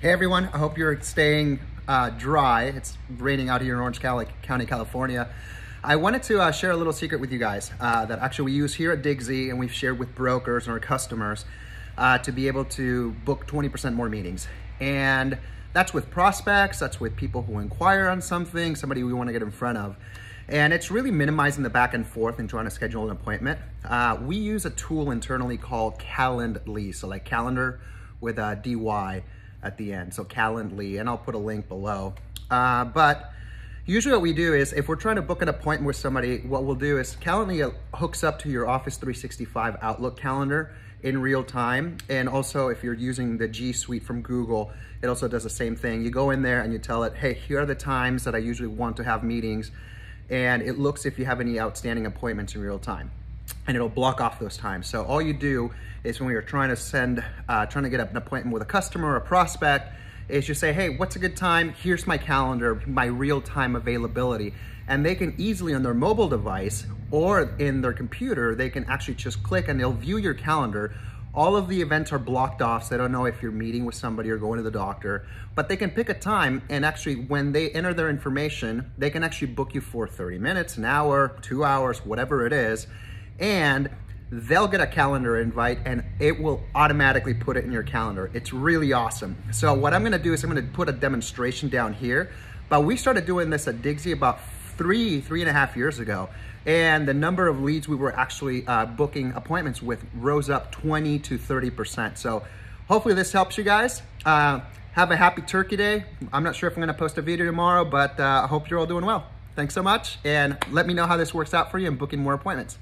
Hey everyone, I hope you're staying dry. It's raining out here in Orange County, California. I wanted to share a little secret with you guys that actually we use here at Digsy, and we've shared with brokers and our customers to be able to book 20% more meetings. And that's with prospects, that's with people who inquire on something, somebody we want to get in front of. And it's really minimizing the back and forth and trying to schedule an appointment. We use a tool internally called Calendly, so like calendar with a DY at the end, so Calendly, and I'll put a link below. But usually what we do is if we're trying to book an appointment with somebody, what we'll do is Calendly hooks up to your Office 365 Outlook calendar in real time. And also if you're using the G Suite from Google, it also does the same thing. You go in there and you tell it, hey, here are the times that I usually want to have meetings. And it looks if you have any outstanding appointments in real time. And it'll block off those times. So all you do is when you're trying to get an appointment with a customer or a prospect, is you say, hey, what's a good time? Here's my calendar, my real-time availability. And they can easily on their mobile device or in their computer, they can actually just click and they'll view your calendar. All of the events are blocked off, so they don't know if you're meeting with somebody or going to the doctor, but they can pick a time and actually when they enter their information, they can actually book you for 30 minutes, an hour, 2 hours, whatever it is. And they'll get a calendar invite and it will automatically put it in your calendar. It's really awesome. So what I'm gonna do is I'm gonna put a demonstration down here, but we started doing this at Digsy about three and a half years ago. And the number of leads we were actually booking appointments with rose up 20 to 30%. So hopefully this helps you guys. Have a happy Turkey Day. I'm not sure if I'm gonna post a video tomorrow, but I hope you're all doing well. Thanks so much, and let me know how this works out for you in booking more appointments.